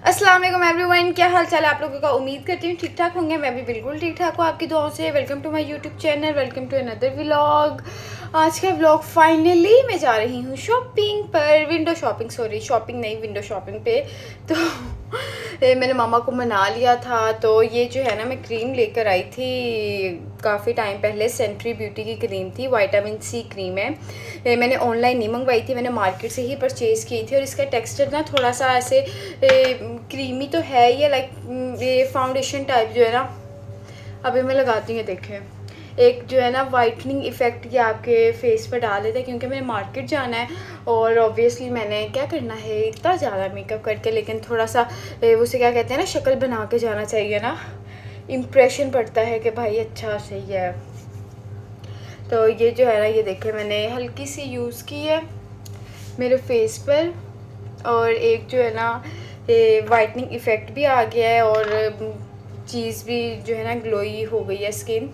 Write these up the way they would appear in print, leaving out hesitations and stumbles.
अस्सलाम वालेकुम एवरीवन, क्या हाल चाल है आप लोगों का। उम्मीद करती हूँ ठीक ठाक होंगे। मैं भी बिल्कुल ठीक ठाक हूँ आपकी दुआओं से। Welcome to my YouTube channel, welcome to another vlog. आज का व्लॉग फाइनली मैं जा रही हूँ शॉपिंग पर, विंडो शॉपिंग, सॉरी शॉपिंग नहीं विंडो शॉपिंग पे। तो मैंने मामा को मना लिया था। तो ये जो है ना, मैं क्रीम लेकर आई थी काफ़ी टाइम पहले। सेंट्री ब्यूटी की क्रीम थी, विटामिन सी क्रीम है। मैंने ऑनलाइन नहीं मंगवाई थी, मैंने मार्केट से ही परचेज़ की थी। और इसका टेक्सचर ना थोड़ा सा ऐसे क्रीमी तो है ये, लाइक ये फाउंडेशन टाइप जो है ना। अभी मैं लगाती हूँ, देखें, एक जो है ना वाइटनिंग इफ़ेक्ट ये आपके फेस पर डाल देता है। क्योंकि मैंने मार्केट जाना है और ऑब्वियसली मैंने क्या करना है, इतना ज़्यादा मेकअप करके, लेकिन थोड़ा सा उसे क्या कहते हैं ना, शक्ल बना के जाना चाहिए ना, इम्प्रेशन पड़ता है कि भाई अच्छा सही है। तो ये जो है ना, ये देखें, मैंने हल्की सी यूज़ की है मेरे फेस पर। और एक जो है ना, ये वाइटनिंग इफ़ेक्ट भी आ गया है और चीज़ भी जो है ना ग्लोई हो गई है स्किन।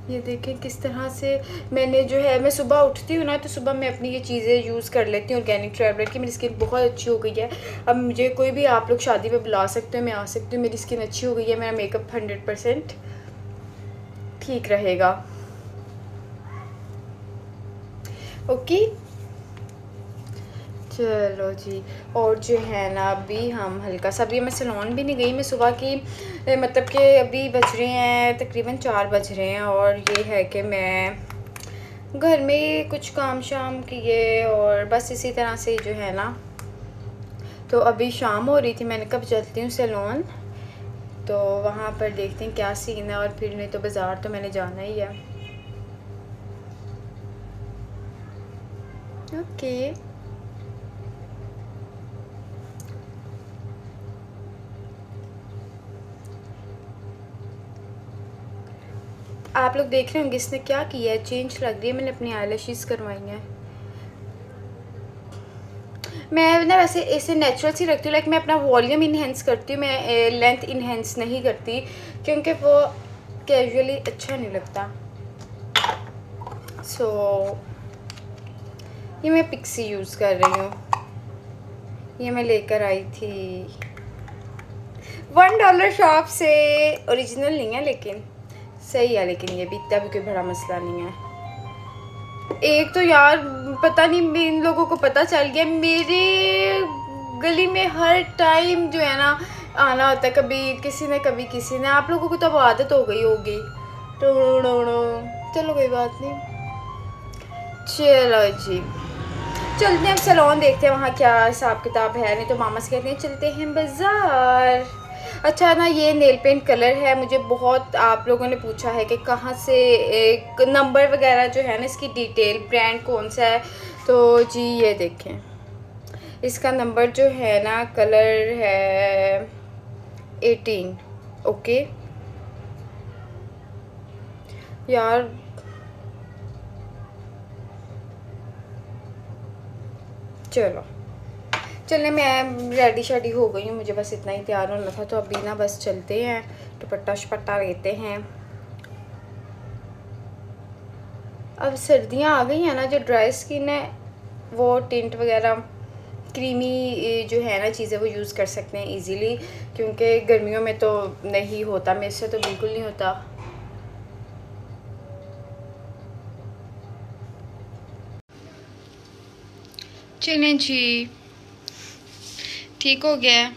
ये देखें किस तरह से मैंने जो है, मैं सुबह उठती हूँ ना, तो सुबह मैं अपनी ये चीज़ें यूज़ कर लेती हूँ ऑर्गेनिक ट्रैवलर की। मेरी स्किन बहुत अच्छी हो गई है। अब मुझे कोई भी आप लोग शादी पे बुला सकते हो, मैं आ सकती हूँ। मेरी स्किन अच्छी हो गई है, मेरा मेकअप 100% ठीक रहेगा। ओके चलो जी। और जो है ना, अभी हम हल्का सा, अभी मैं सैलून भी नहीं गई। मैं सुबह की मतलब कि अभी बज रहे हैं तकरीबन 4 बज रहे हैं। और ये है कि मैं घर में कुछ काम शाम किए और बस इसी तरह से जो है ना। तो अभी शाम हो रही थी, मैंने कब चलती हूँ सैलून, तो वहाँ पर देखते हैं क्या सीन है। और फिर नहीं तो बाज़ार तो मैंने जाना ही है। ओके आप लोग देख रहे होंगे इसने क्या किया है, चेंज लग रही है। मैंने अपनी आईलैशेस करवाई हैं। मैं ना वैसे इसे नेचुरल सी रखती हूँ, लाइक मैं अपना वॉल्यूम इन्हेंस करती हूँ, मैं लेंथ इन्हेंस नहीं करती क्योंकि वो कैजुअली अच्छा नहीं लगता। सो ये मैं पिक्सी यूज़ कर रही हूँ। ये मैं लेकर आई थी $1 शॉप से। ओरिजिनल नहीं है लेकिन सही है, लेकिन ये भी इतना भी कोई बड़ा मसला नहीं है। एक तो यार पता नहीं इन लोगों को पता चल गया, मेरे गली में हर टाइम जो है ना आना होता है, कभी किसी ने कभी किसी ने। आप लोगों को तो अब आदत हो गई होगी। चलो कोई बात नहीं, चलो जी चलते हैं। अब सैलून देखते हैं वहाँ क्या हिसाब किताब है। नहीं तो मामा से कहते हैं चलते हैं बाज़ार। अच्छा ना, ये नेल पेंट कलर है। मुझे बहुत आप लोगों ने पूछा है कि कहाँ से एक नंबर वगैरह जो है ना, इसकी डिटेल, ब्रांड कौन सा है। तो जी ये देखें, इसका नंबर जो है ना, कलर है 18। ओके यार, चलो चलने, मैं रेडी शेडी हो गई हूँ, मुझे बस इतना ही तैयार होना था। तो अभी ना बस चलते हैं, दुपट्टा शपट्टा लेते हैं। अब सर्दियाँ आ गई हैं ना, जो ड्राई स्किन है वो टिंट वगैरह, क्रीमी जो है ना चीज़ें, वो यूज़ कर सकते हैं इजीली। क्योंकि गर्मियों में तो नहीं होता, मेरे से तो बिल्कुल नहीं होता। चलें जी, ठीक हो गया।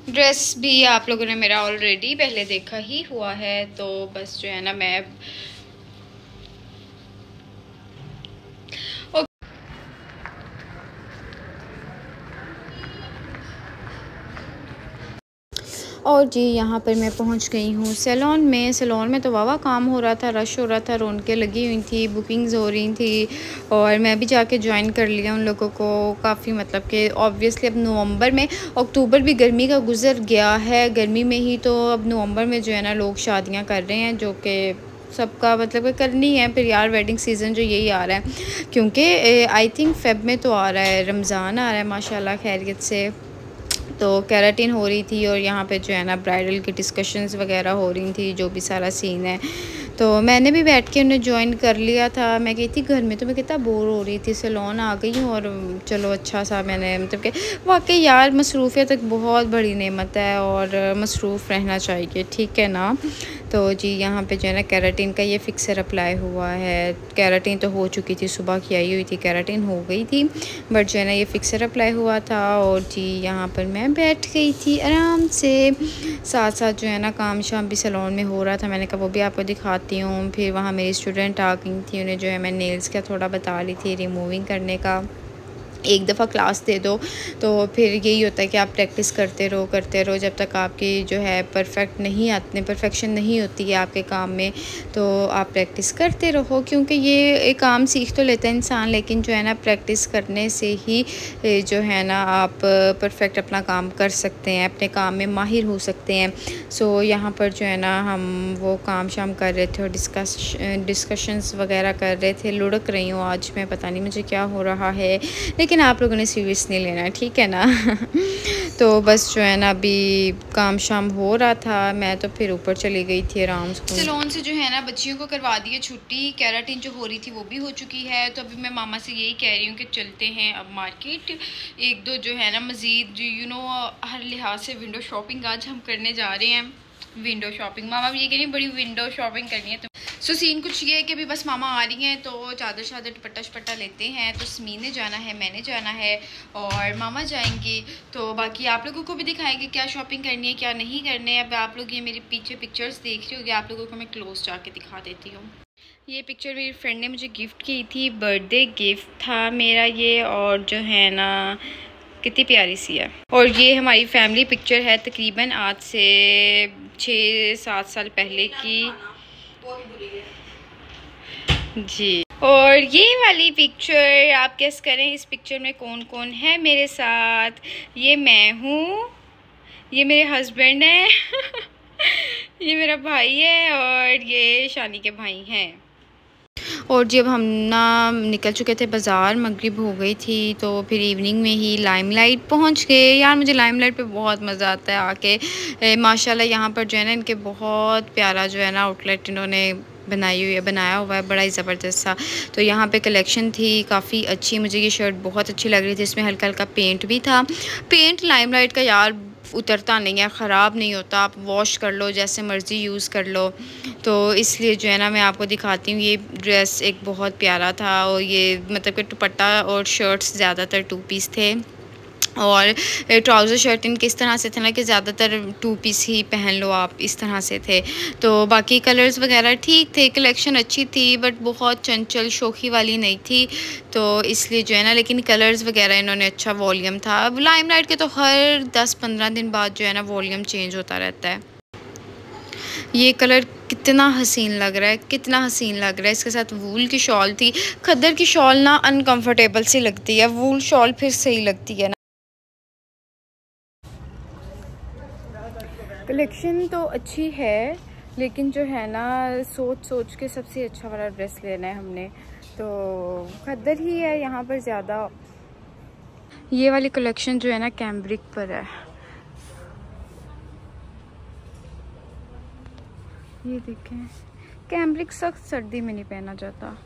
ड्रेस भी आप लोगों ने मेरा ऑलरेडी पहले देखा ही हुआ है। तो बस जो है ना, मैं और जी यहाँ पर मैं पहुँच गई हूँ सैलून में। सैलून में तो वावा काम हो रहा था, रश हो रहा था, रौनकें लगी हुई थी, बुकिंग्स हो रही थी। और मैं भी जाके ज्वाइन कर लिया उन लोगों को। काफ़ी मतलब कि ऑब्वियसली अब नवंबर में, अक्टूबर भी गर्मी का गुजर गया है, गर्मी में ही तो अब नवंबर में जो है ना लोग शादियाँ कर रहे हैं, जो कि सबका मतलब करनी है। फिर यार वेडिंग सीज़न जो यही आ रहा है, क्योंकि आई थिंक फेब में तो आ रहा है, रमज़ान आ रहा है माशाल्लाह खैरियत से। तो केराटिन हो रही थी और यहाँ पे जो है ना ब्राइडल की डिस्कशंस वगैरह हो रही थी, जो भी सारा सीन है। तो मैंने भी बैठ के उन्हें ज्वाइन कर लिया था। मैं गई थी घर में तो मैं कितना बोर हो रही थी, सैलून आ गई हूँ और चलो अच्छा सा मैंने मतलब कि वाकई यार मसरूफ़ियत एक बहुत बड़ी नेमत है और मसरूफ़ रहना चाहिए, ठीक है ना। तो जी यहाँ पे जो है ना केराटिन का ये फिक्सर अप्लाई हुआ है। केराटिन तो हो चुकी थी, सुबह की आई हुई थी, केराटिन हो गई थी, बट जो है ना ये फिक्सर अप्लाई हुआ था। और जी यहाँ पर मैं बैठ गई थी आराम से, साथ साथ जो है ना काम शाम भी सैलून में हो रहा था। मैंने कहा वो भी आपको दिखाती हूँ। फिर वहाँ मेरी स्टूडेंट आ गई थी, उन्हें जो है मैं नेल्स का थोड़ा बता रही थी, रिमूविंग करने का। एक दफ़ा क्लास दे दो तो फिर यही होता है कि आप प्रैक्टिस करते रहो जब तक आपकी जो है परफेक्शन नहीं होती है आपके काम में, तो आप प्रैक्टिस करते रहो। क्योंकि ये एक काम सीख तो लेता है इंसान, लेकिन जो है ना प्रैक्टिस करने से ही जो है ना आप परफेक्ट अपना काम कर सकते हैं, अपने काम में माहिर हो सकते हैं। सो यहाँ पर जो है ना हम वो काम शाम कर रहे थे और डिस्कशंस वगैरह कर रहे थे। लुढ़क रही हूँ आज मैं, पता नहीं मुझे क्या हो रहा है, लेकिन आप लोगों ने सीरियस नहीं लेना, ठीक है ना। तो बस जो है ना अभी काम शाम हो रहा था, मैं तो फिर ऊपर चली गई थी आराम से। सैलून से जो है ना बच्चियों को करवा दी है छुट्टी, केराटिन जो हो रही थी वो भी हो चुकी है। तो अभी मैं मामा से यही कह रही हूँ कि चलते हैं अब मार्केट, एक दो जो है ना मज़ीद हर लिहाज से विंडो शॉपिंग आज हम करने जा रहे हैं। विंडो शॉपिंग मामा भी ये कह रही है बड़ी विंडो शॉपिंग करनी है। तो सो सीन कुछ ये है कि अभी बस मामा आ रही हैं तो चादर शादर दुपट्टा लेते हैं। तो स्मीन ने जाना है, मैंने जाना है और मामा जाएंगे। तो बाकी आप लोगों को भी दिखाएंगे क्या शॉपिंग करनी है क्या नहीं करनी है। अब आप लोग ये मेरे पीछे पिक्चर्स देख रहे होंगे, आप लोगों को मैं क्लोज जाके दिखा देती हूँ। ये पिक्चर मेरी फ्रेंड ने मुझे गिफ्ट की थी, बर्थडे गिफ्ट था मेरा ये, और जो है ना कितनी प्यारी सी है। और ये हमारी फैमिली पिक्चर है, तकरीबन आज से 6-7 साल पहले की जी। और ये वाली पिक्चर आप गेस करें इस पिक्चर में कौन कौन है मेरे साथ। ये मैं हूँ, ये मेरे हस्बैंड हैं ये मेरा भाई है और ये शानी के भाई हैं। और जब हम ना निकल चुके थे बाज़ार, मगरिब हो गई थी, तो फिर इवनिंग में ही लाइमलाइट पहुंच गए। यार मुझे लाइमलाइट पे बहुत मज़ा आता है आके। माशाल्लाह यहाँ पर जो है ना इनके बहुत प्यारा जो है ना आउटलेट इन्होंने बनाया हुआ है, बड़ा ही ज़बरदस्त सा। तो यहाँ पे कलेक्शन थी काफ़ी अच्छी, मुझे ये शर्ट बहुत अच्छी लग रही थी, इसमें हल्का हल्का पेंट भी था। पेंट लाइमलाइट का यार उतरता नहीं है, ख़राब नहीं होता, आप वॉश कर लो जैसे मर्ज़ी यूज़ कर लो। तो इसलिए जो है ना मैं आपको दिखाती हूँ। ये ड्रेस एक बहुत प्यारा था और ये मतलब कि दुपट्टा और शर्ट्स ज़्यादातर 2 पीस थे और ट्राउज़र शर्ट इनके इस तरह से थे ना कि ज़्यादातर 2 पीस ही पहन लो आप, इस तरह से थे। तो बाकी कलर्स वगैरह ठीक थे, कलेक्शन अच्छी थी, बट बहुत चंचल शोखी वाली नहीं थी। तो इसलिए जो है ना, लेकिन कलर्स वगैरह इन्होंने अच्छा वॉल्यूम था। अब लाइमलाइट के तो हर 10-15 दिन बाद जो है ना वॉल्यूम चेंज होता रहता है। ये कलर कितना हसीन लग रहा है, कितना हसीन लग रहा है। इसके साथ वूल की शॉल थी। खद्दर की शॉल ना अनकंफर्टेबल सी लगती है, वूल शॉल फिर सही लगती है ना। कलेक्शन तो अच्छी है, लेकिन जो है ना सोच के सबसे अच्छा वाला ड्रेस लेना है हमने, तो खद्दर ही है यहाँ पर ज़्यादा। ये वाली कलेक्शन जो है ना कैम्ब्रिक पर है, ये देखें। कैम्ब्रिक सख्त सर्दी में नहीं पहना जाता,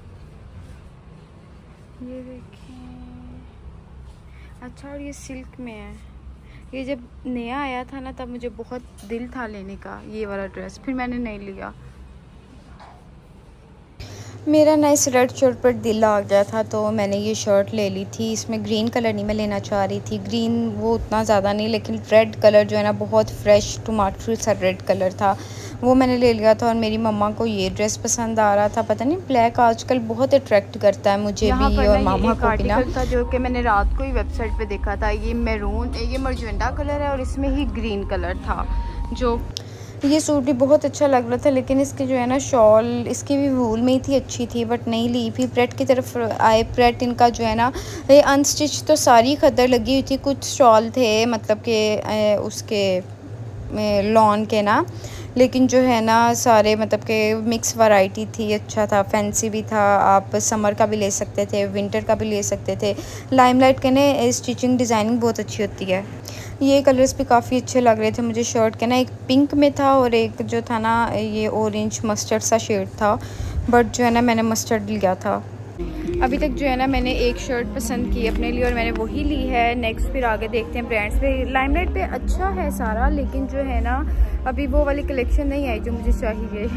ये देखें। अच्छा, और ये सिल्क में है। ये जब नया आया था ना तब मुझे बहुत दिल था लेने का ये वाला ड्रेस, फिर मैंने नहीं लिया। मेरा ना इस रेड शर्ट पर दिल आ गया था तो मैंने ये शर्ट ले ली थी। इसमें ग्रीन कलर नहीं मैं लेना चाह रही थी, ग्रीन वो उतना ज़्यादा नहीं, लेकिन रेड कलर जो है ना बहुत फ्रेश टमाटर सा रेड कलर था, वो मैंने ले लिया था। और मेरी मम्मा को ये ड्रेस पसंद आ रहा था। पता नहीं ब्लैक आजकल बहुत अट्रैक्ट करता है मुझे भी और मामा को भी ना। था जो कि मैंने रात को ही वेबसाइट पे देखा था, ये मैरून, ये मरजेंडा कलर है और इसमें ही ग्रीन कलर था। जो ये सूट भी बहुत अच्छा लग रहा था, लेकिन इसकी जो है ना शॉल इसकी भी वूल में ही थी, अच्छी थी, बट नहीं ली। फिर प्रेट की तरफ आए, प्रेट इनका जो है ना ये अनस्टिच तो सारी खद्दर लगी हुई थी, कुछ शॉल थे मतलब कि उसके लॉन के ना, लेकिन जो है ना सारे मतलब के मिक्स वैरायटी थी, अच्छा था, फैंसी भी था। आप समर का भी ले सकते थे, विंटर का भी ले सकते थे। लाइमलाइट के ने स्टिचिंग डिज़ाइनिंग बहुत अच्छी होती है। ये कलर्स भी काफ़ी अच्छे लग रहे थे मुझे शर्ट के ना। एक पिंक में था और एक जो था ना ये ऑरेंज मस्टर्ड सा शेड था, बट जो है ना मैंने मस्टर्ड लिया था। अभी तक जो है ना मैंने एक शर्ट पसंद की अपने लिए और मैंने वही ली है। नेक्स्ट फिर आगे देखते हैं ब्रांड्स पे। लाइमलाइट पे अच्छा है सारा, लेकिन जो है ना अभी वो वाली कलेक्शन नहीं आई जो मुझे चाहिए।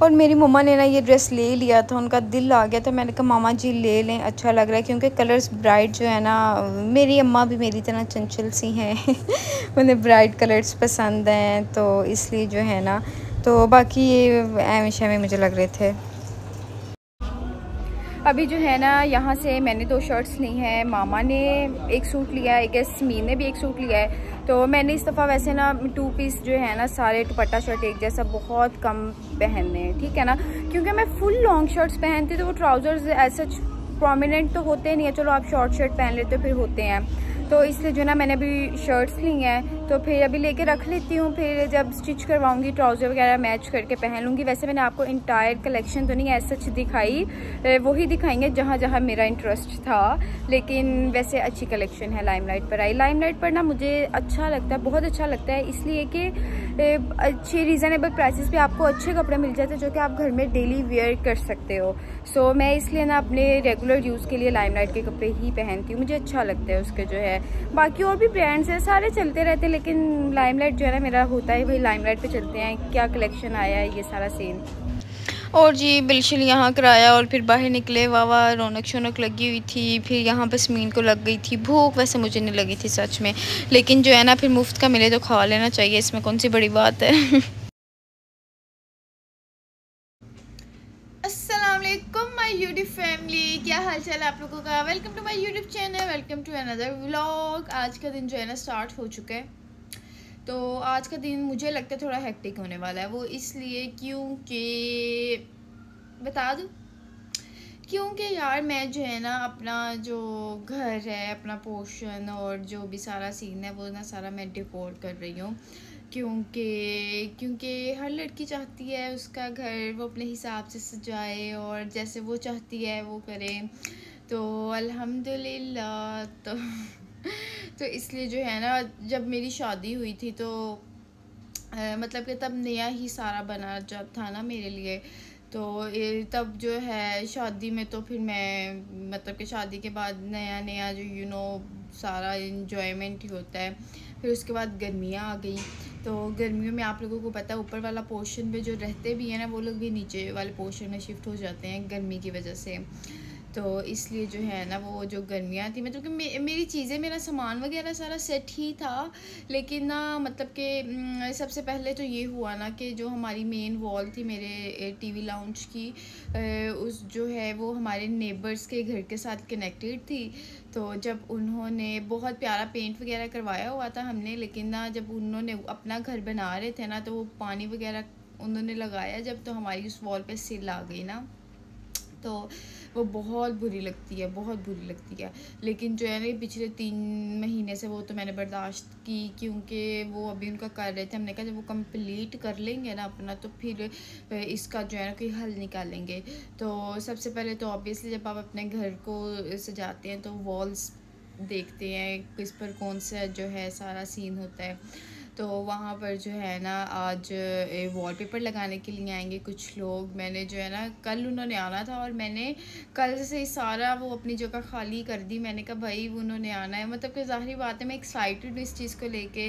और मेरी मम्मा ने ना ये ड्रेस ले लिया था, उनका दिल आ गया था। मैंने कहा मामा जी ले लें, अच्छा लग रहा है, क्योंकि कलर्स ब्राइट जो है ना, मेरी अम्मा भी मेरी तरह चंचल सी हैं उन्हें ब्राइट कलर्स पसंद हैं, तो इसलिए जो है ना, तो बाकी ये हमेशा में मुझे लग रहे थे। अभी जो है ना यहाँ से मैंने 2 शर्ट्स ली हैं, मामा ने एक सूट लिया है, एक स्मीन ने भी एक सूट लिया है। तो मैंने इस दफ़ा वैसे ना 2 पीस जो है ना सारे दुपट्टा शर्ट एक जैसा बहुत कम पहनने हैं, ठीक है ना, क्योंकि मैं फुल लॉन्ग शर्ट्स पहनती तो वो ट्राउज़र्स ऐसा प्रोमिनेंट तो होते नहीं है। चलो आप शॉर्ट शर्ट पहन लेते हो फिर होते हैं, तो इसलिए जो ना मैंने अभी शर्ट्स ली हैं, तो फिर अभी लेके रख लेती हूँ, फिर जब स्टिच करवाऊँगी ट्राउज़र वगैरह मैच करके पहन लूँगी। वैसे मैंने आपको इंटायर कलेक्शन तो नहीं ऐसा सच दिखाई, वही दिखाएंगे जहाँ जहाँ मेरा इंटरेस्ट था, लेकिन वैसे अच्छी कलेक्शन है लाइमलाइट पर आई। लाइमलाइट पर ना मुझे अच्छा लगता है, बहुत अच्छा लगता है, इसलिए कि अच्छे रीज़नेबल प्राइसेस पे आपको अच्छे कपड़े मिल जाते हैं जो कि आप घर में डेली वेयर कर सकते हो। सो मैं इसलिए ना अपने रेगुलर यूज़ के लिए लाइमलाइट के कपड़े ही पहनती हूँ, मुझे अच्छा लगता है उसके जो है। बाकी और भी ब्रांड्स हैं, सारे चलते रहते हैं, लेकिन लाइमलाइट जो है ना मेरा होता है भाई लाइमलाइट पे चलते हैं, क्या कलेक्शन आया है ये सारा सीन। और जी बिल्कुल यहाँ कराया और फिर बाहर निकले, वाह रौनक शौनक लगी हुई थी। फिर यहाँ पर स्मीन को लग गई थी भूख, वैसे मुझे नहीं लगी थी सच में, लेकिन जो है ना फिर मुफ्त का मिले तो खा लेना चाहिए, इसमें कौन सी बड़ी बात है। अस्सलामुअलैकुम माय यूट्यूब फैमिली, क्या हाल चाल है आप लोगों का। Welcome to my YouTube channel, welcome to another vlog. आज का दिन जो है ना स्टार्ट हो चुका है, तो आज का दिन मुझे लगता है थोड़ा हेक्टिक होने वाला है। वो इसलिए क्योंकि बता दूँ, क्योंकि यार मैं जो है ना अपना जो घर है, अपना पोर्शन और जो भी सारा सीन है वो ना सारा मैं डेकोर कर रही हूँ, क्योंकि हर लड़की चाहती है उसका घर वो अपने हिसाब से सजाए और जैसे वो चाहती है वो करे, तो अल्हम्दुलिल्लाह। तो इसलिए जो है ना जब मेरी शादी हुई थी तो मतलब कि तब नया ही सारा बना जब था ना मेरे लिए, तो तब जो है शादी में तो फिर मैं मतलब कि शादी के बाद नया नया जो सारा इन्जॉयमेंट ही होता है। फिर उसके बाद गर्मियाँ आ गई, तो गर्मियों में आप लोगों को पता है ऊपर वाला पोर्शन में जो रहते भी हैं ना वो लोग भी नीचे वाले पोर्शन में शिफ्ट हो जाते हैं गर्मी की वजह से। तो इसलिए जो है ना वो जो गर्मियाँ थी, मतलब कि मेरी चीज़ें, मेरा सामान वगैरह सारा सेट ही था, लेकिन ना मतलब कि सबसे पहले तो ये हुआ ना कि जो हमारी मेन वॉल थी मेरे टीवी लाउंज की, उस जो है वो हमारे नेबर्स के घर के साथ कनेक्टेड थी। तो जब उन्होंने बहुत प्यारा पेंट वगैरह करवाया हुआ था हमने, लेकिन ना जब उन्होंने अपना घर बना रहे थे ना तो वो पानी वगैरह उन्होंने लगाया जब, तो हमारी उस वॉल पे सिल आ गई ना, तो वो बहुत बुरी लगती है, बहुत बुरी लगती है। लेकिन जो है ना पिछले 3 महीने से वो तो मैंने बर्दाश्त की, क्योंकि वो अभी उनका कर रहे थे। हमने कहा जब वो कंप्लीट कर लेंगे ना अपना तो फिर इसका जो है ना कोई हल निकालेंगे। तो सबसे पहले तो ऑब्वियसली जब आप अपने घर को सजाते हैं तो वॉल्स देखते हैं किस पर कौन सा जो है सारा सीन होता है। तो वहाँ पर जो है ना आज वॉलपेपर लगाने के लिए आएंगे कुछ लोग। मैंने जो है ना कल उन्होंने आना था और मैंने कल से सारा वो अपनी जगह खाली कर दी। मैंने कहा भाई उन्होंने आना है, मतलब कि ज़ाहिर बात है मैं एक्साइटेड हूँ इस चीज़ को लेके।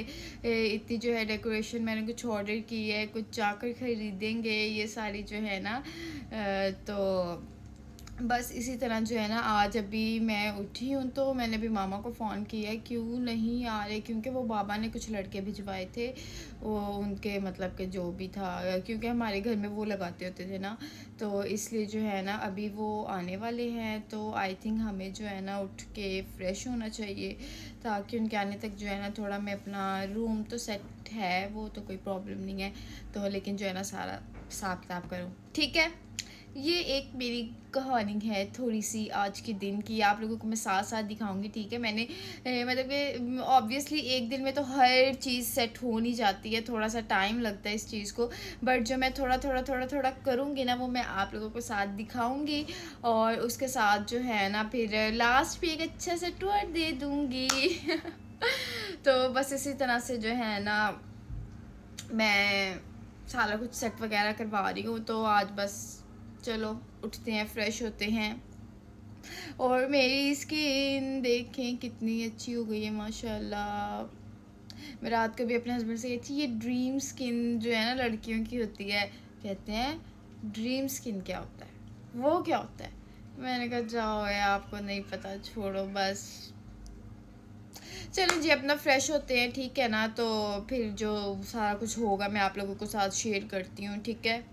इतनी जो है डेकोरेशन मैंने कुछ ऑर्डर की है, कुछ जाकर ख़रीदेंगे ये सारी जो है ना, तो बस इसी तरह जो है ना आज अभी मैं उठी हूँ तो मैंने भी मामा को फ़ोन किया क्यों नहीं आ रहे, क्योंकि वो बाबा ने कुछ लड़के भिजवाए थे, वो उनके मतलब के जो भी था, क्योंकि हमारे घर में वो लगाते होते थे ना, तो इसलिए जो है ना अभी वो आने वाले हैं। तो आई थिंक हमें जो है ना उठ के फ्रेश होना चाहिए ताकि उनके आने तक जो है ना थोड़ा मैं अपना रूम तो सेट है वो तो कोई प्रॉब्लम नहीं है, तो लेकिन जो है ना सारा हिसाब किताब करूँ, ठीक है। ये एक मेरी कहानी है थोड़ी सी आज के दिन की, आप लोगों को मैं साथ साथ दिखाऊंगी, ठीक है। मैंने मतलब कि ऑब्वियसली एक दिन में तो हर चीज़ सेट हो नहीं जाती है, थोड़ा सा टाइम लगता है इस चीज़ को, बट जो मैं थोड़ा करूँगी ना वो मैं आप लोगों को साथ दिखाऊंगी और उसके साथ जो है ना फिर लास्ट पे एक अच्छा सा टूर दे दूँगी। तो बस इसी तरह से जो है ना मैं सारा कुछ सेट वगैरह करवा रही हूँ। तो आज बस चलो उठते हैं, फ्रेश होते हैं। और मेरी स्किन देखें कितनी अच्छी हो गई है माशाल्लाह। मैं रात को भी अपने हस्बैंड से कहती थी ये ड्रीम स्किन जो है ना लड़कियों की होती है। कहते हैं ड्रीम स्किन क्या होता है, वो क्या होता है? मैंने कहा जाओ यार, आपको नहीं पता, छोड़ो बस। चलो जी, अपना फ्रेश होते हैं, ठीक है ना। तो फिर जो सारा कुछ होगा मैं आप लोगों को साथ शेयर करती हूँ, ठीक है।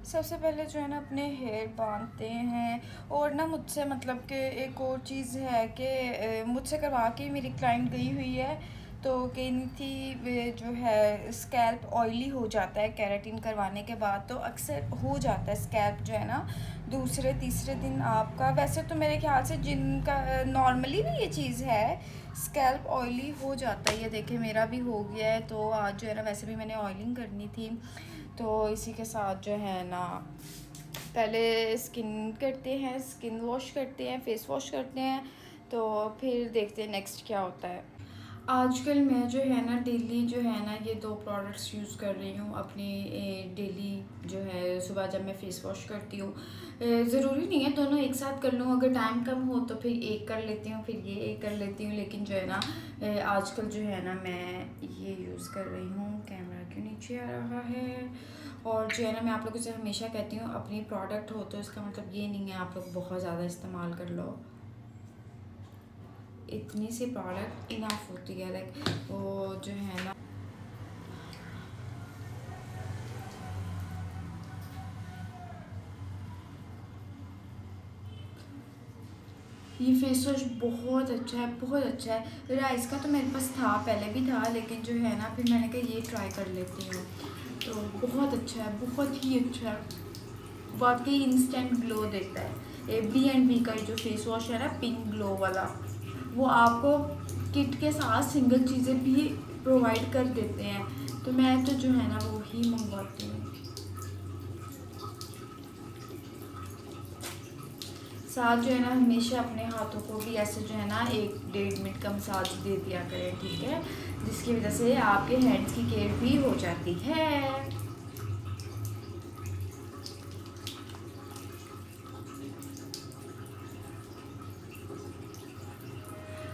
सबसे पहले जो है ना अपने हेयर बांधते हैं। और ना मुझसे मतलब कि एक और चीज़ है कि मुझसे करवा के मेरी क्लाइंट गई हुई है, तो कहनी थी जो है स्कैल्प ऑयली हो जाता है केराटिन करवाने के बाद। तो अक्सर हो जाता है स्कैल्प जो है ना दूसरे तीसरे दिन आपका। वैसे तो मेरे ख्याल से जिनका नॉर्मली भी ये चीज़ है, स्कैल्प ऑयली हो जाता है। ये देखें मेरा भी हो गया है। तो आज जो है ना वैसे भी मैंने ऑयलिंग करनी थी, तो इसी के साथ जो है ना पहले स्किन करते हैं, स्किन वॉश करते हैं, फेस वॉश करते हैं, तो फिर देखते हैं नेक्स्ट क्या होता है। आजकल मैं जो है ना डेली जो है ना ये 2 प्रोडक्ट्स यूज़ कर रही हूँ अपनी डेली जो है सुबह जब मैं फ़ेस वॉश करती हूँ। ज़रूरी नहीं है दोनों एक साथ कर लूँ, अगर टाइम कम हो तो फिर एक कर लेती हूँ, फिर ये एक कर लेती हूँ। लेकिन जो है ना आजकल जो है ना मैं ये यूज़ कर रही हूँ। कैमरा क्यों नीचे आ रहा है? और जो है ना मैं आप लोगों से हमेशा कहती हूँ अपनी प्रोडक्ट हो तो इसका मतलब ये नहीं है आप लोग बहुत ज़्यादा इस्तेमाल कर लो। इतनी सी प्रोडक्ट इनफ होती है। लाइक वो जो है ना ये फेस वॉश बहुत अच्छा है, बहुत अच्छा है। राइस का तो मेरे पास था, पहले भी था, लेकिन जो है ना फिर मैंने कहा ये ट्राई कर लेती हूँ। तो बहुत अच्छा है, बहुत ही अच्छा है, वाकई इंस्टेंट ग्लो देता है। B&B का जो फेस वॉश है ना पिंक ग्लो वाला, वो आपको किट के साथ सिंगल चीज़ें भी प्रोवाइड कर देते हैं। तो मैं तो जो है ना वो ही मंगवाती हूँ। साथ जो है ना हमेशा अपने हाथों को भी ऐसे जो है ना 1-1.5 मिनट का मसाज दे दिया करें, ठीक है, जिसकी वजह से आपके हैंड्स की केयर भी हो जाती है।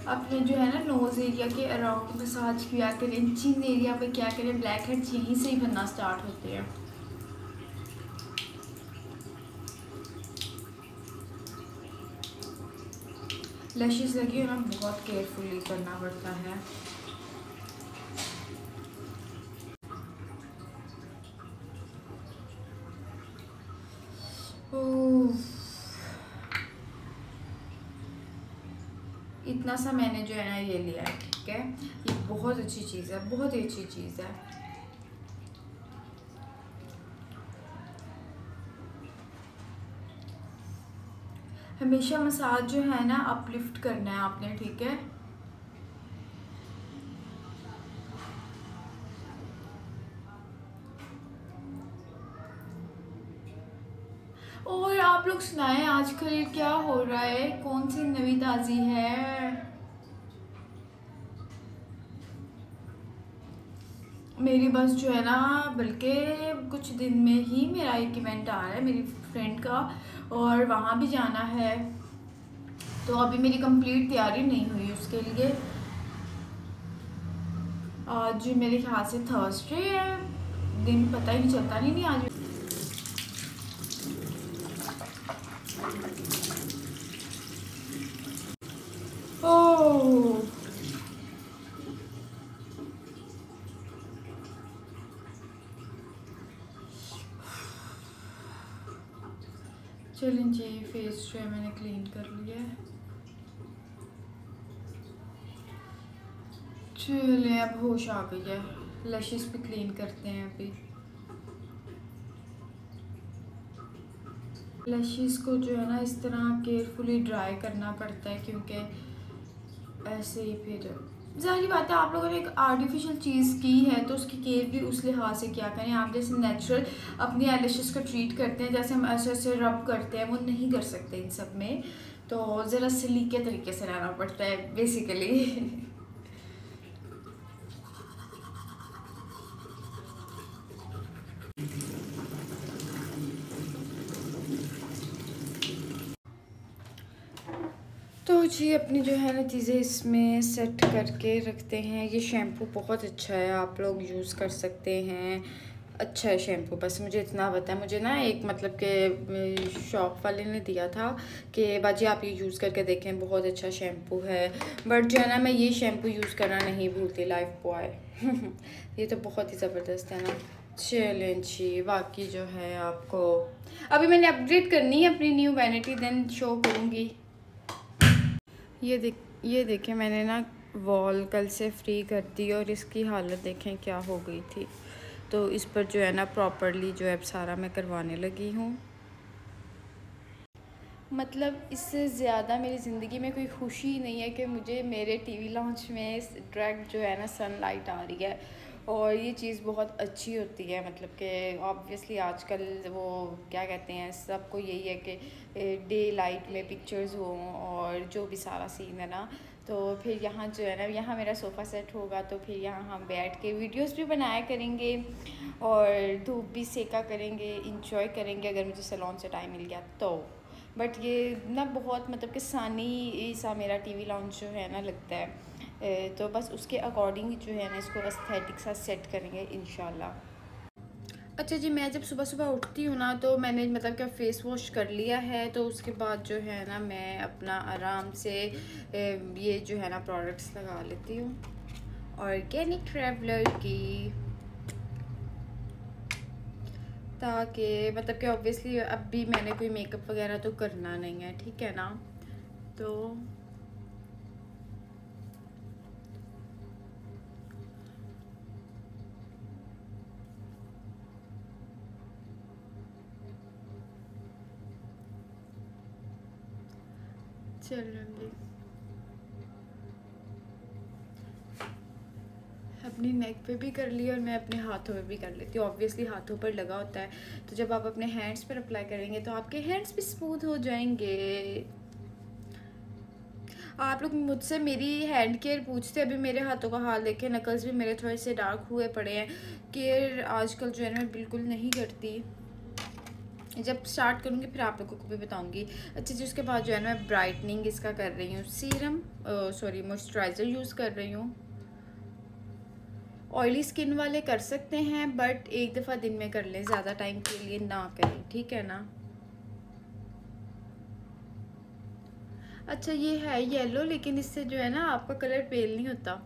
अपने जो है ना नोज़ एरिया के अराउंड मसाज किया करें, चिन एरिया पे क्या करें, ब्लैक हेड्स यहीं से ही बनना स्टार्ट होते हैं। लैशेस लगी हो ना बहुत केयरफुली करना पड़ता है। इतना सा मैंने जो है ना ये लिया है, ठीक है। ये बहुत अच्छी चीज़ है, बहुत ही अच्छी चीज़ है। हमेशा मसाज जो है ना अपलिफ्ट करना है आपने, ठीक है। और आप लोग सुनाएं आजकल क्या हो रहा है, कौन सी नवी ताज़ी है? मेरी बस जो है ना बल्कि कुछ दिन में ही मेरा एक इवेंट आ रहा है मेरी फ्रेंड का, और वहाँ भी जाना है। तो अभी मेरी कंप्लीट तैयारी नहीं हुई उसके लिए। आज मेरे ख्याल से थर्सडे है, दिन पता ही नहीं चलता, नहीं आज ओह चलें जी, फेस जो है मैंने क्लीन कर लिया है। चलें अब होश आ गई है, लैशेस भी क्लीन करते हैं अभी। लैशेस को जो है ना इस तरह केयरफुली ड्राई करना पड़ता है, क्योंकि ऐसे ही फिर ज़ाहिर बात है आप लोगों ने एक आर्टिफिशियल चीज़ की है तो उसकी केयर भी उस लिहाज से क्या करें। आप जैसे नेचुरल अपनी आईलैशेस को ट्रीट करते हैं, जैसे हम ऐसे ऐसे रब करते हैं, वो नहीं कर सकते इन सब में। तो ज़रा सलीके तरीके से रहना पड़ता है बेसिकली। तो जी अपनी जो है ना चीज़ें इसमें सेट करके रखते हैं। ये शैम्पू बहुत अच्छा है, आप लोग यूज़ कर सकते हैं, अच्छा है शैम्पू। बस मुझे इतना पता है, मुझे ना एक मतलब के शॉप वाले ने दिया था कि बाजी आप ये यूज़ करके देखें, बहुत अच्छा शैम्पू है। बट जो है ना मैं ये शैम्पू यूज़ करना नहीं भूलती, लाइफ बॉय। ये तो बहुत ही ज़बरदस्त है ना। चलें जी, बाकी जो है आपको अभी मैंने अपग्रेड करनी है अपनी न्यू वैनिटी, देन शो करूँगी। ये देखें मैंने ना वॉल कल से फ्री कर दी और इसकी हालत देखें क्या हो गई थी। तो इस पर जो है ना प्रॉपरली जो है अब सारा मैं करवाने लगी हूँ। मतलब इससे ज़्यादा मेरी ज़िंदगी में कोई खुशी नहीं है कि मुझे मेरे टीवी लॉन्च में डायरेक्ट जो है ना सनलाइट आ रही है, और ये चीज़ बहुत अच्छी होती है। मतलब कि ऑब्वियसली आजकल वो क्या कहते हैं, सबको यही है कि डे लाइट में पिक्चर्स हों और जो भी सारा सीन है ना। तो फिर यहाँ जो है ना, यहाँ मेरा सोफ़ा सेट होगा तो फिर यहाँ हम बैठ के वीडियोस भी बनाया करेंगे और धूप भी सेका करेंगे, इंजॉय करेंगे अगर मुझे सैलून से टाइम मिल गया तो। बट ये ना बहुत मतलब कि सानी सा मेरा टीवी लॉन्च जो है ना लगता है, तो बस उसके अकॉर्डिंग जो है ना इसको एस्थेटिक सा सेट करेंगे इंशाल्लाह। अच्छा जी, मैं जब सुबह सुबह उठती हूँ ना तो मैंने मतलब क्या फ़ेस वॉश कर लिया है, तो उसके बाद जो है ना मैं अपना आराम से ये जो है ना प्रोडक्ट्स लगा लेती हूँ ऑर्गेनिक ट्रैवलर की, ताकि मतलब कि ऑब्वियसली अब भी मैंने कोई मेकअप वगैरह तो करना नहीं है, ठीक है ना। तो चलूँगी अपनी नेक पे भी कर लिया और मैं अपने हाथों पे भी कर लेती हूँ। ऑब्वियसली हाथों पर लगा होता है, तो जब आप अपने हैंड्स पर अप्लाई करेंगे तो आपके हैंड्स भी स्मूथ हो जाएंगे। आप लोग मुझसे मेरी हैंड केयर पूछते, अभी मेरे हाथों का हाल देखें, नकल्स भी मेरे थोड़े से डार्क हुए पड़े हैं। केयर आजकल जो है ना बिल्कुल नहीं करती, जब स्टार्ट करूँगी फिर आप लोगों को भी बताऊँगी। अच्छा जी, उसके बाद जो है ना मैं ब्राइटनिंग इसका कर रही हूँ, सीरम सॉरी मॉइस्चराइज़र यूज़ कर रही हूँ। ऑयली स्किन वाले कर सकते हैं बट एक दफ़ा दिन में कर लें, ज़्यादा टाइम के लिए ना करें, ठीक है ना। अच्छा ये है येलो, लेकिन इससे जो है ना आपका कलर पेल नहीं होता।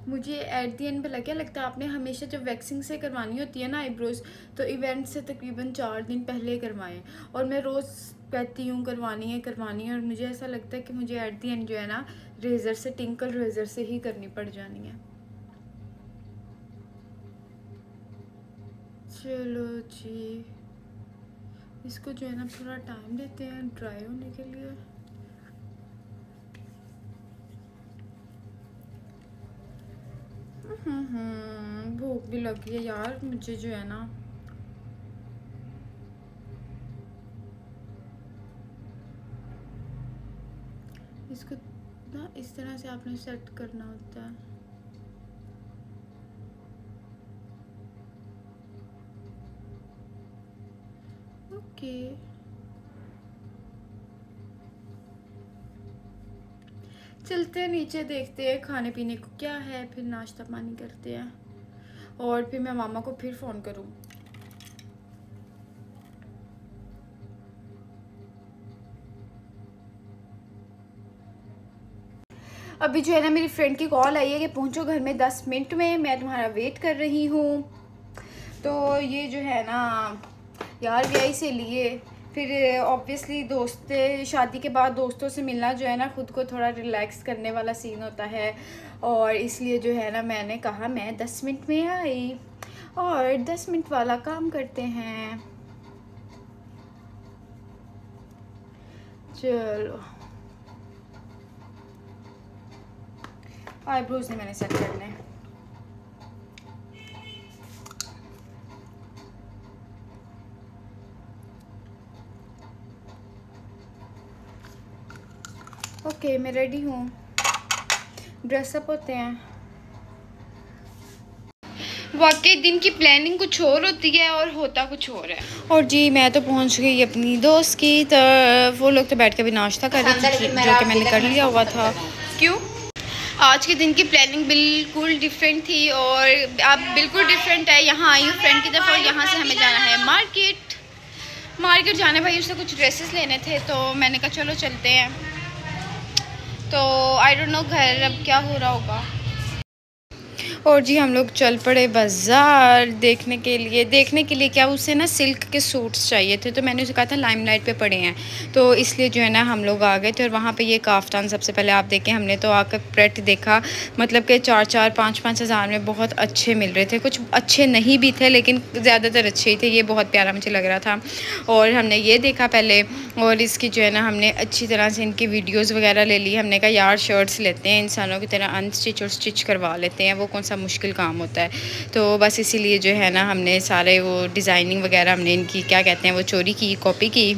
मुझे एट दी एंड भला क्या लगता है, आपने हमेशा जब वैक्सिंग से करवानी होती है ना आईब्रोज़, तो इवेंट से तकरीबन 4 दिन पहले करवाएं। और मैं रोज़ कहती हूँ करवानी है, और मुझे ऐसा लगता है कि मुझे एट दी एंड जो है ना रेज़र से, टिंकल रेज़र से ही करनी पड़ जानी है। चलो जी, इसको जो है ना थोड़ा टाइम देते हैं ड्राई होने के लिए। भूख भी लगी है यार मुझे जो है ना। इसको ना इस तरह से आपने सेट करना होता है। ओके, चलते हैं नीचे, देखते हैं खाने पीने को क्या है, फिर नाश्ता पानी करते हैं और फिर मैं मामा को फिर फ़ोन करूँ। अभी जो है ना मेरी फ्रेंड की कॉल आई है कि पहुँचो घर में 10 मिनट में, मैं तुम्हारा वेट कर रही हूँ। तो ये जो है ना यार यही से लिए फिर ऑब्वियसली दोस्त, शादी के बाद दोस्तों से मिलना जो है ना खुद को थोड़ा रिलैक्स करने वाला सीन होता है, और इसलिए जो है ना मैंने कहा मैं 10 मिनट में आई और 10 मिनट वाला काम करते हैं। चलो आईब्रोज नहीं मैंने सेट करने हैं। ओके मैं रेडी हूँ, ड्रेसअप होते हैं। वाकई दिन की प्लानिंग कुछ और होती है और होता कुछ और है। और जी मैं तो पहुंच गई अपनी दोस्त की तरफ। वो लोग तो बैठ के भी नाश्ता कर रहे थे जो कि मैंने कर लिया हुआ था। क्यों? आज के दिन की प्लानिंग बिल्कुल डिफरेंट थी और अब बिल्कुल डिफरेंट है। यहाँ आई हूँ फ्रेंड की तरफ और यहाँ से हमें जाना है मार्केट जाना है भाई। उससे कुछ ड्रेसेस लेने थे तो मैंने कहा चलो चलते हैं। तो आई डोंट नो घर अब क्या हो रहा होगा। और जी हम लोग चल पड़े बाज़ार देखने के लिए क्या, उसे ना सिल्क के सूट्स चाहिए थे। तो मैंने उसे कहा था लाइमलाइट पे पड़े हैं, तो इसलिए जो है ना हम लोग आ गए थे। और वहाँ पे ये काफ्तान सबसे पहले आप देखें, हमने तो आकर प्रेट देखा, मतलब कि 4-4, 5-5 हज़ार में बहुत अच्छे मिल रहे थे। कुछ अच्छे नहीं भी थे लेकिन ज़्यादातर अच्छे ही थे। ये बहुत प्यारा मुझे लग रहा था और हमने ये देखा पहले। और इसकी जो है ना हमने अच्छी तरह से इनकी वीडियोज़ वगैरह ले ली। हमने कहा यार शर्ट्स लेते हैं इंसानों की तरह अनस्टिच और स्टिच करवा लेते हैं, वो कौन सा मुश्किल काम होता है। तो बस इसीलिए जो है ना हमने सारे वो डिज़ाइनिंग वगैरह हमने इनकी क्या कहते हैं वो चोरी की, कॉपी की।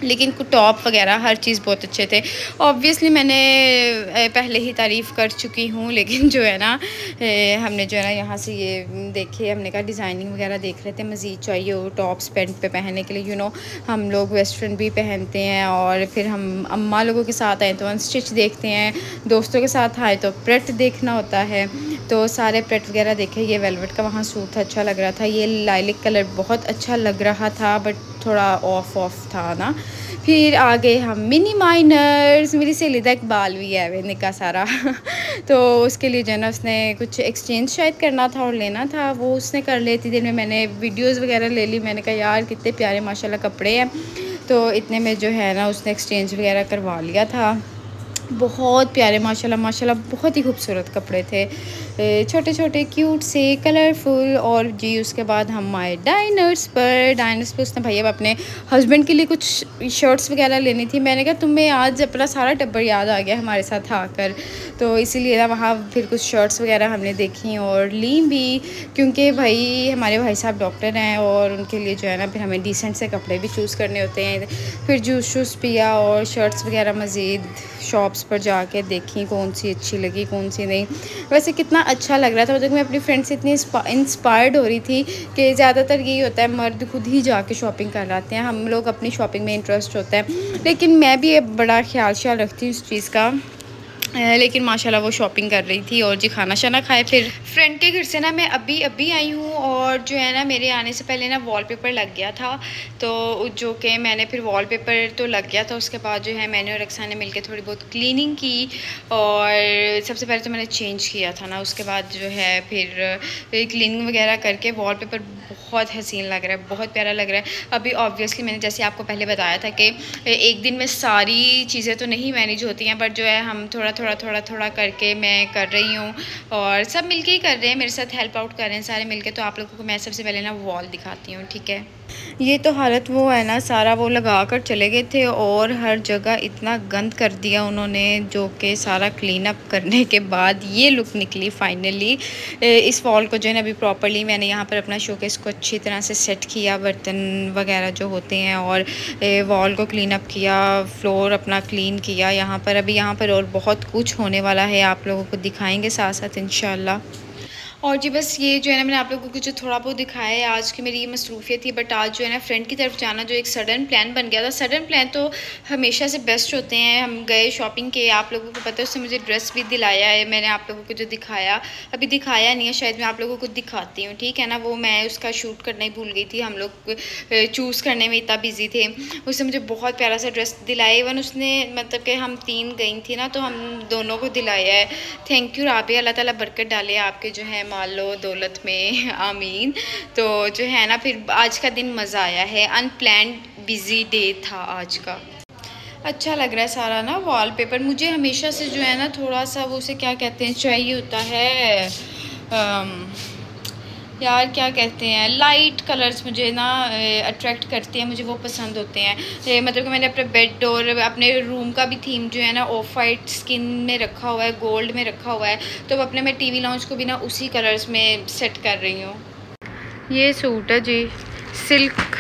लेकिन टॉप वगैरह हर चीज़ बहुत अच्छे थे। ऑब्वियसली मैंने पहले ही तारीफ़ कर चुकी हूँ, लेकिन जो है ना हमने जो है ना यहाँ से ये देखे, हमने कहा डिज़ाइनिंग वगैरह देख रहे थे, मज़ीद चाहिए हो टॉप्स पैंट पे पहनने के लिए। हम लोग वेस्टर्न भी पहनते हैं और फिर हम अम्मा लोगों के साथ आए तो अनस्टिच देखते हैं, दोस्तों के साथ आए तो प्रेट देखना होता है। तो सारे प्रेट वगैरह देखे। ये वेलवेट का वहाँ सूट अच्छा लग रहा था, ये लाइलिक कलर बहुत अच्छा लग रहा था बट थोड़ा ऑफ था ना। फिर आ गए हम मिनी माइनर्स। मेरी सहेली का इकबाल भी है वे निका सारा तो उसके लिए जो है ना उसने कुछ एक्सचेंज शायद करना था और लेना था, वो उसने कर लेती देर में मैंने वीडियोस वगैरह ले ली। मैंने कहा यार कितने प्यारे माशाल्लाह कपड़े हैं, तो इतने में जो है ना उसने एक्सचेंज वगैरह करवा लिया था। बहुत प्यारे माशाल्लाह बहुत ही खूबसूरत कपड़े थे, छोटे छोटे क्यूट से कलरफुल। और जी उसके बाद हम आए डाइनर्स पर उसने भैया अपने हस्बैंड के लिए कुछ शर्ट्स वगैरह लेनी थी। मैंने कहा तुम्हें आज अपना सारा टब्बर याद आ गया हमारे साथ आकर, तो इसीलिए ना वहाँ फिर कुछ शर्ट्स वगैरह हमने देखी और ली भी, क्योंकि भाई हमारे भाई साहब डॉक्टर हैं और उनके लिए जो है ना फिर हमें डिसेंट से कपड़े भी चूज़ करने होते हैं। फिर जूस पिया और शर्ट्स वगैरह मज़ीद शॉप्स पर जाके देखी कौन सी अच्छी लगी कौन सी नहीं। वैसे कितना अच्छा लग रहा था, मतलब मैं अपनी फ्रेंड से इतनी इंस्पायर्ड हो रही थी कि ज़्यादातर यही होता है मर्द खुद ही जाके शॉपिंग कर लाते हैं, हम लोग अपनी शॉपिंग में इंटरेस्ट होता है। लेकिन मैं भी बड़ा ख्याल रखती हूँ इस चीज़ का। लेकिन माशाल्लाह वो शॉपिंग कर रही थी और जी खाना शाना खाए। फिर फ्रेंड के घर से ना मैं अभी आई हूँ और जो है ना मेरे आने से पहले ना वॉलपेपर लग गया था, तो जो कि मैंने फिर वॉलपेपर तो लग गया था, उसके बाद जो है मैंने और रक्सा ने मिलकर थोड़ी बहुत क्लीनिंग की। और सबसे पहले तो मैंने चेंज किया था ना, उसके बाद जो है फिर क्लीनिंग वगैरह करके वॉलपेपर बहुत हसीन लग रहा है, बहुत प्यारा लग रहा है। अभी ऑब्वियसली मैंने जैसे आपको पहले बताया था कि एक दिन में सारी चीज़ें तो नहीं मैनेज होती हैं, बट जो है हम थोड़ा करके मैं कर रही हूँ और सब मिलके ही कर रहे हैं, मेरे साथ हेल्प आउट कर रहे हैं सारे मिलके। तो आप लोगों को मैं सबसे पहले ना वॉल दिखाती हूँ, ठीक है। ये तो हालत वो है ना, सारा वो लगा कर चले गए थे और हर जगह इतना गंद कर दिया उन्होंने, जो कि सारा क्लीन अप करने के बाद ये लुक निकली फाइनली। इस वॉल को जो है ना अभी प्रॉपरली मैंने यहाँ पर अपना शोकेस को अच्छी तरह से सेट किया, बर्तन वगैरह जो होते हैं, और वॉल को क्लीन अप किया, फ्लोर अपना क्लीन किया यहाँ पर। अभी यहाँ पर और बहुत कुछ होने वाला है, आप लोगों को दिखाएंगे साथ साथ इंशाल्लाह। और जी बस ये जो है ना मैंने आप लोगों को जो थोड़ा बहुत दिखाया है, आज की मेरी ये मसरूफियत थी। बट आज जो है ना फ्रेंड की तरफ जाना जो एक सडन प्लान बन गया था। सडन प्लान तो हमेशा से बेस्ट होते हैं। हम गए शॉपिंग के, आप लोगों को पता है, उससे मुझे ड्रेस भी दिलाया है। मैंने आप लोगों को जो दिखाया, अभी दिखाया नहीं है शायद, मैं आप लोगों को दिखाती हूँ, ठीक है ना। वो मैं उसका शूट करना ही भूल गई थी, हम लोग चूज़ करने में इतना बिजी थे। उससे मुझे बहुत प्यारा सा ड्रेस दिलाया। इवन उसने मतलब कि हम 3 गई थी ना, तो हम दोनों को दिलाया है। थैंक यू राबी, अल्लाह ताला बरकत डाले आपके जो है मान लो दौलत में, आमीन। तो जो है ना फिर आज का दिन मज़ा आया है, अनप्लैंड बिजी डे था आज का। अच्छा लग रहा है सारा ना वॉलपेपर। मुझे हमेशा से जो है ना थोड़ा सा वो उसे क्या कहते हैं चाहिए होता है, यार क्या कहते हैं, लाइट कलर्स मुझे ना अट्रैक्ट करते हैं, मुझे वो पसंद होते हैं। मतलब कि मैंने अपने बेड और अपने रूम का भी थीम जो है ना ऑफ वाइट स्किन में रखा हुआ है, गोल्ड में रखा हुआ है। तो अपने मैं टीवी लाउंज को भी ना उसी कलर्स में सेट कर रही हूँ। ये सूट है जी सिल्क,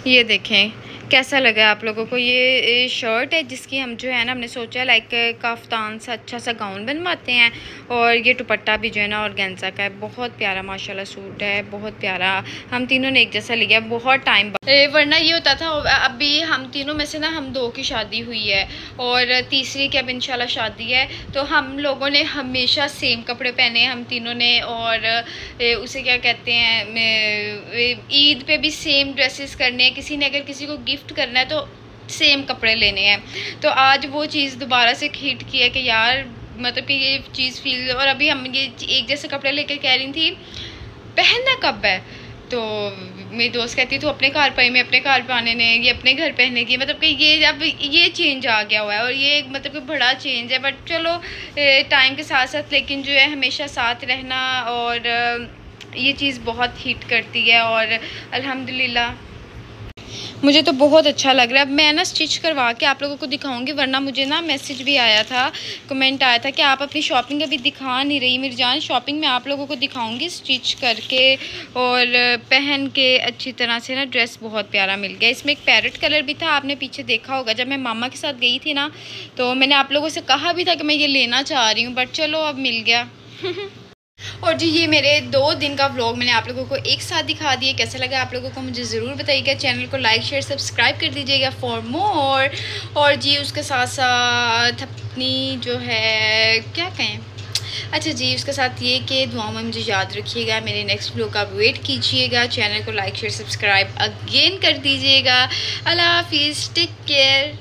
ये देखें कैसा लगा आप लोगों को? ये शर्ट है जिसकी हम जो है ना हमने सोचा लाइक काफ्तान सा अच्छा सा गाउन बनवाते हैं, और ये दुपट्टा भी जो है ना ऑर्गेन्जा का है। बहुत प्यारा माशाल्लाह सूट है, बहुत प्यारा। हम तीनों ने एक जैसा लिया, बहुत टाइम वरना ये होता था। अभी हम तीनों में से ना हम दो की शादी हुई है और तीसरी की अब इंशाल्लाह शादी है, तो हम लोगों ने हमेशा सेम कपड़े पहने हम तीनों ने। और उसे क्या कहते हैं, ईद पे भी सेम ड्रेसेस करने हैं, किसी ने अगर किसी को गिफ्ट करना है तो सेम कपड़े लेने हैं। तो आज वो चीज़ दोबारा से हिट की है कि यार मतलब कि ये चीज़ फील। और अभी हम ये एक जैसे कपड़े लेकर कह रही थी पहनना कब है, तो मेरी दोस्त कहती तू अपने घर पर, मैं अपने घर पर आने ने, ये अपने घर पहनने की। मतलब कि ये अब ये चेंज आ गया हुआ है और ये मतलब कि बड़ा चेंज है। बट चलो टाइम के साथ साथ लेकिन जो है हमेशा साथ रहना, और ये चीज़ बहुत हिट करती है। और अल्हम्दुलिल्लाह मुझे तो बहुत अच्छा लग रहा है। अब मैं ना स्टिच करवा के आप लोगों को दिखाऊंगी, वरना मुझे ना मैसेज भी आया था, कमेंट आया था कि आप अपनी शॉपिंग अभी दिखा नहीं रही मेरी जान। शॉपिंग मैं आप लोगों को दिखाऊंगी स्टिच करके और पहन के अच्छी तरह से ना। ड्रेस बहुत प्यारा मिल गया, इसमें एक पैरेट कलर भी था, आपने पीछे देखा होगा जब मैं मामा के साथ गई थी ना, तो मैंने आप लोगों से कहा भी था कि मैं ये लेना चाह रही हूँ, बट चलो अब मिल गया। और जी ये मेरे 2 दिन का व्लॉग मैंने आप लोगों को एक साथ दिखा दिया। कैसा लगा आप लोगों को मुझे ज़रूर बताइएगा। चैनल को लाइक शेयर सब्सक्राइब कर दीजिएगा फॉर मोर। और जी उसके साथ साथ अपनी जो है क्या कहें, अच्छा जी उसके साथ ये कि दुआओं में मुझे याद रखिएगा। मेरे नेक्स्ट व्लॉग का वेट कीजिएगा। चैनल को लाइक शेयर सब्सक्राइब अगेन कर दीजिएगा। अल्लाह हाफिज़, टेक केयर।